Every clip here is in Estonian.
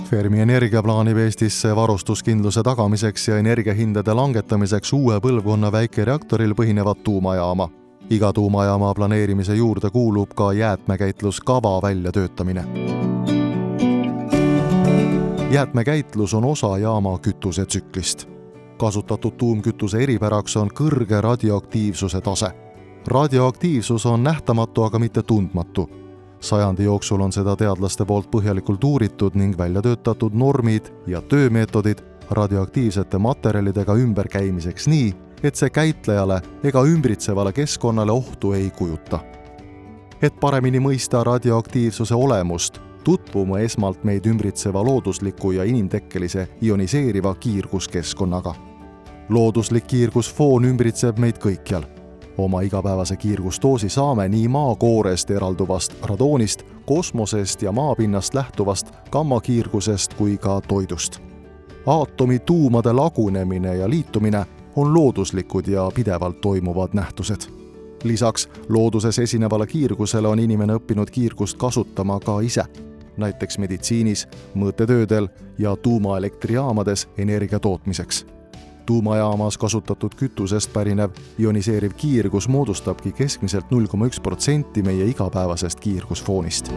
Fermi Energia plaanib Eestisse varustuskindluse tagamiseks ja energiahindade langetamiseks uue põlvkonna väikereaktoril põhinevat tuumajaama. Iga tuumajaama planeerimise juurde kuulub ka jäätmekäitluskava väljatöötamine. Jäätmekäitlus on osa jaama kütusetsüklist. Kasutatud tuumkütuse eripäraks on kõrge radioaktiivsuse tase. Radioaktiivsus on nähtamatu, aga mitte tundmatu. Sajandi jooksul on seda teadlaste poolt põhjalikult uuritud ning välja töötatud normid ja töömeetodid radioaktiivsete materjalidega ümberkäimiseks nii, et see käitlejale ega ümbritsevale keskkonnale ohtu ei kujuta. Et paremini mõista radioaktiivsuse olemust, tutvume esmalt meid ümbritseva loodusliku ja inimtekkelise ioniseeriva kiirguskeskkonnaga. Looduslik kiirgusfoon ümbritseb meid kõikjal. Oma igapäevase kiirgusdoosi saame nii maakoorest eralduvast radoonist, kosmosest ja maapinnast lähtuvast gammakiirgusest kui ka toidust. Aatomi tuumade lagunemine ja liitumine on looduslikud ja pidevalt toimuvad nähtused. Lisaks looduses esinevale kiirgusele on inimene õppinud kiirgust kasutama ka ise, näiteks meditsiinis, mõõtetöödel ja tuumaelektrijaamades energia tootmiseks. Tuumajaamas kasutatud kütusest pärinev ioniseeriv kiirgus moodustabki keskmiselt 0,1% meie igapäevasest kiirgusfoonist.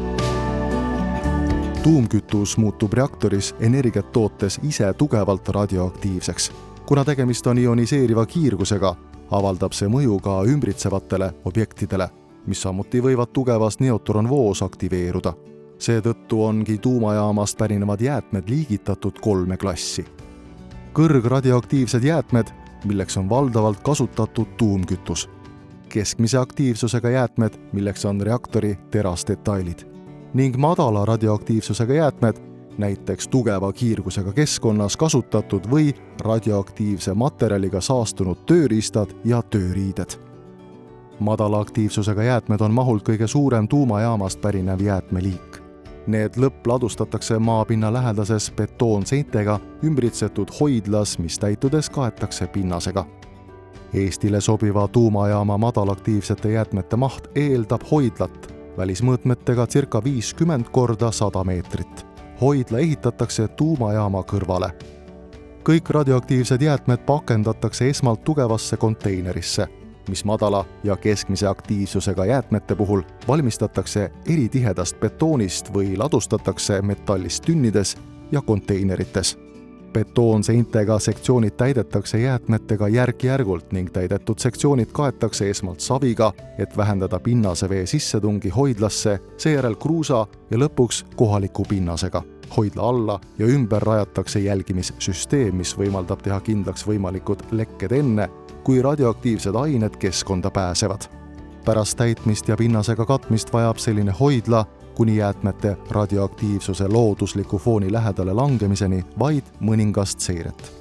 Tuumkütus muutub reaktoris energiat tootes ise tugevalt radioaktiivseks. Kuna tegemist on ioniseeriva kiirgusega, avaldab see mõju ka ümbritsevatele objektidele, mis samuti võivad tugevas neutronvoos aktiveeruda. Seetõttu ongi tuumajaamast pärinevad jäätmed liigitatud 3 klassi. Kõrgradioaktiivsed jäätmed, milleks on valdavalt kasutatud tuumkütus. Keskmise aktiivsusega jäätmed, milleks on reaktori terasdetailid. Ning madala radioaktiivsusega jäätmed, näiteks tugeva kiirgusega keskkonnas kasutatud või radioaktiivse materjaliga saastunud tööriistad ja tööriided. Madala aktiivsusega jäätmed on mahult kõige suurem tuumajaamast pärinev jäätmeliik. Need lõppladustatakse maapinna lähedases betoonseintega ümbritsetud hoidlas, mis täitudes kaetakse pinnasega. Eestile sobiva tuumajaama madalaktiivsete jäätmete maht eeldab hoidlat välismõõtmetega circa 50 korda 100 meetrit. Hoidla ehitatakse tuumajaama kõrvale. Kõik radioaktiivsed jäätmed pakendatakse esmalt tugevasse konteinerisse, mis madala ja keskmise aktiivsusega jäätmete puhul valmistatakse eritihedast betoonist või ladustatakse metallist tünnides ja konteinerites. Betoonseintega sektsioonid täidetakse jäätmetega järk-järgult ning täidetud sektsioonid kaetakse esmalt saviga, et vähendada pinnasevee sissetungi hoidlasse, seejärel kruusa ja lõpuks kohaliku pinnasega. Hoidla alla ja ümber rajatakse jälgimissüsteem, mis võimaldab teha kindlaks võimalikud lekked enne, kui radioaktiivsed ained keskkonda pääsevad. Pärast täitmist ja pinnasega katmist vajab selline hoidla kuni jäätmete radioaktiivsuse loodusliku fooni lähedale langemiseni vaid mõningast seiret.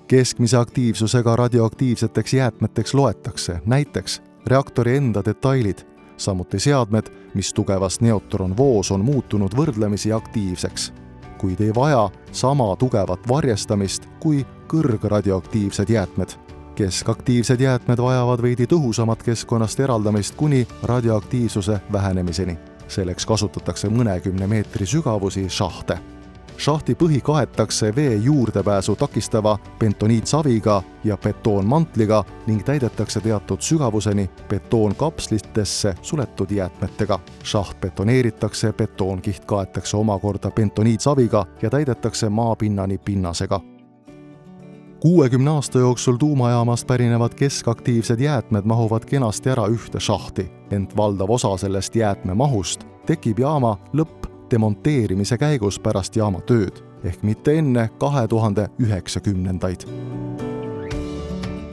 Keskmise aktiivsusega radioaktiivseteks jäätmeteks loetakse näiteks reaktori enda detailid, samuti seadmed, mis tugevas neutronvoos on muutunud võrdlemisi aktiivseks, kuid ei vaja sama tugevat varjestamist kui kõrgradioaktiivsed jäätmed. Keskaktiivsed jäätmed vajavad veidi tõhusamat keskkonnast eraldamist kuni radioaktiivsuse vähenemiseni. Selleks kasutatakse mõnekümne meetri sügavusi šahte. Šahti põhi kaetakse vee juurdepääsu takistava bentoniitsaviga ja betoonmantliga ning täidetakse teatud sügavuseni betoonkapslitesse suletud jäätmetega. Šaht betoneeritakse, betoonkiht kaetakse omakorda bentoniitsaviga ja täidetakse maapinnani pinnasega. 60 aasta jooksul tuumajaamast pärinevad keskaktiivsed jäätmed mahuvad kenasti ära ühte šahti, ent valdav osa sellest jäätmemahust tekib jaama lõppdemonteerimise käigus pärast jaama tööd, ehk mitte enne 2090-ndaid.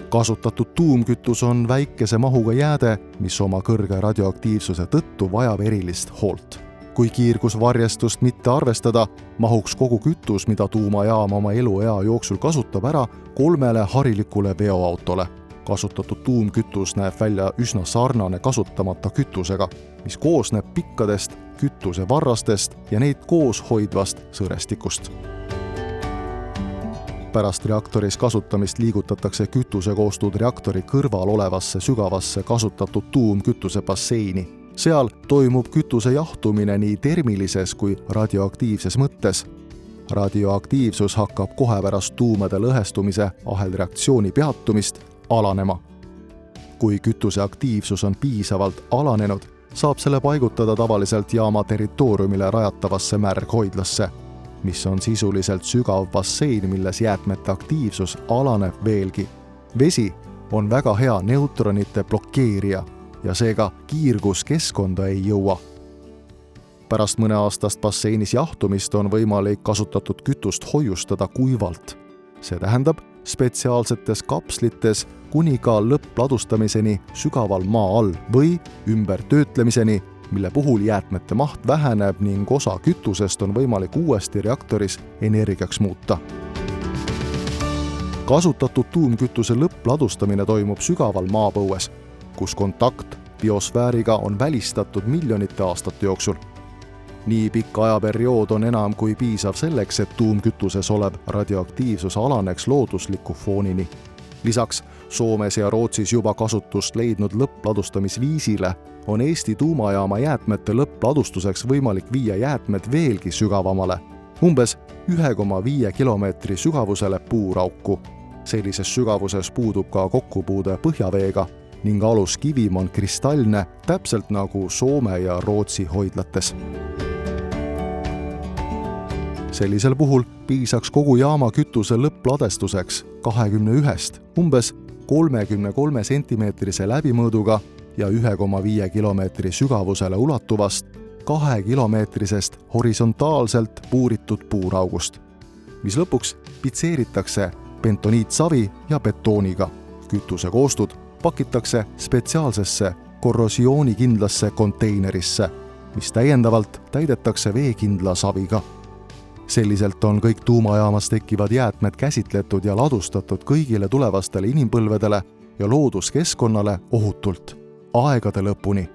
Kasutatud tuumkütus on väikese mahuga jääde, mis oma kõrge radioaktiivsuse tõttu vajab erilist hoolt. Kui kiirgusvarjestust mitte arvestada, mahuks kogu kütus, mida tuumajaam oma eluea jooksul kasutab ära 3 harilikule veoautole. Kasutatud tuumkütus näeb välja üsna sarnane kasutamata kütusega, mis koosneb pikkadest kütusevarrastest ja neid koos hoidvast sõrestikust. Pärast reaktoris kasutamist liigutatakse kütuse koostud reaktori kõrval olevasse sügavasse kasutatud tuumkütuse basseini. Seal toimub kütuse jahtumine nii termilises kui radioaktiivses mõttes. Radioaktiivsus hakkab kohe pärast tuumade lõhestumise ahelreaktsiooni peatumist alanema. Kui kütuse aktiivsus on piisavalt alanenud, saab selle paigutada tavaliselt jaama territooriumile rajatavasse märghoidlasse, mis on sisuliselt sügav bassein, milles jäätmete aktiivsus alaneb veelgi. Vesi on väga hea neutronite blokeerija ja seega kiirgus keskkonda ei jõua. Pärast mõneaastast basseinis jahtumist on võimalik kasutatud kütust hoiustada kuivalt. See tähendab spetsiaalsetes kapslites kuni ka lõppladustamiseni sügaval maa all või ümbertöötlemiseni, mille puhul jäätmete maht väheneb ning osa kütusest on võimalik uuesti reaktoris energiaks muuta. Kasutatud tuumkütuse lõppladustamine toimub sügaval maapõues, kus kontakt biosfääriga on välistatud miljonite aastate jooksul. Nii pikk ajaperiood on enam kui piisav selleks, et tuumkütuses olev radioaktiivsus alaneks loodusliku foonini. Lisaks Soomes ja Rootsis juba kasutust leidnud lõppladustamisviisile on Eesti tuumajaama jäätmete lõppladustuseks võimalik viia jäätmed veelgi sügavamale, umbes 1,5 kilomeetri sügavusele puurauku. Sellises sügavuses puudub ka kokkupuude põhjaveega ning aluskivim on kristallne, täpselt nagu Soome ja Rootsi hoidlates. Sellisel puhul piisaks kogu jaama kütuse lõppladestuseks 21 umbes 33 sentimeetrise läbimõõduga ja 1,5 kilomeetri sügavusele ulatuvast 2 kilomeetrisest horisontaalselt puuritud puuraugust, mis lõpuks pitseeritakse bentoniitsavi ja betooniga. Kütuse koostud pakitakse spetsiaalsesse korrosioonikindlasse konteinerisse, mis täiendavalt täidetakse veekindla saviga. Selliselt on kõik tuumajaamas tekkivad jäätmed käsitletud ja ladustatud kõigile tulevastele inimpõlvedele ja looduskeskkonnale ohutult, aegade lõpuni.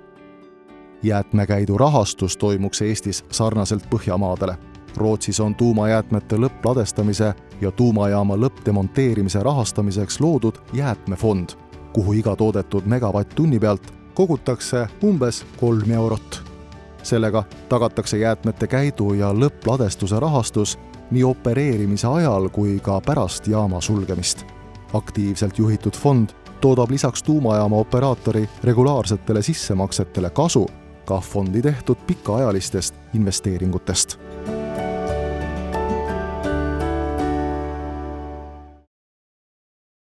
Jäätmekäidu rahastus toimuks Eestis sarnaselt Põhjamaadele. Rootsis on tuumajäätmete lõppladestamise ja tuumajaama lõppdemonteerimise rahastamiseks loodud jäätmefond, kuhu iga toodetud megavatt-tunni pealt kogutakse umbes 3 eurot. Sellega tagatakse jäätmete käidu ja lõppladestuse rahastus nii opereerimise ajal kui ka pärast jaama sulgemist. Aktiivselt juhitud fond toodab lisaks tuumajaama operaatori regulaarsetele sissemaksetele kasu ka fondi tehtud pikaajalistest investeeringutest.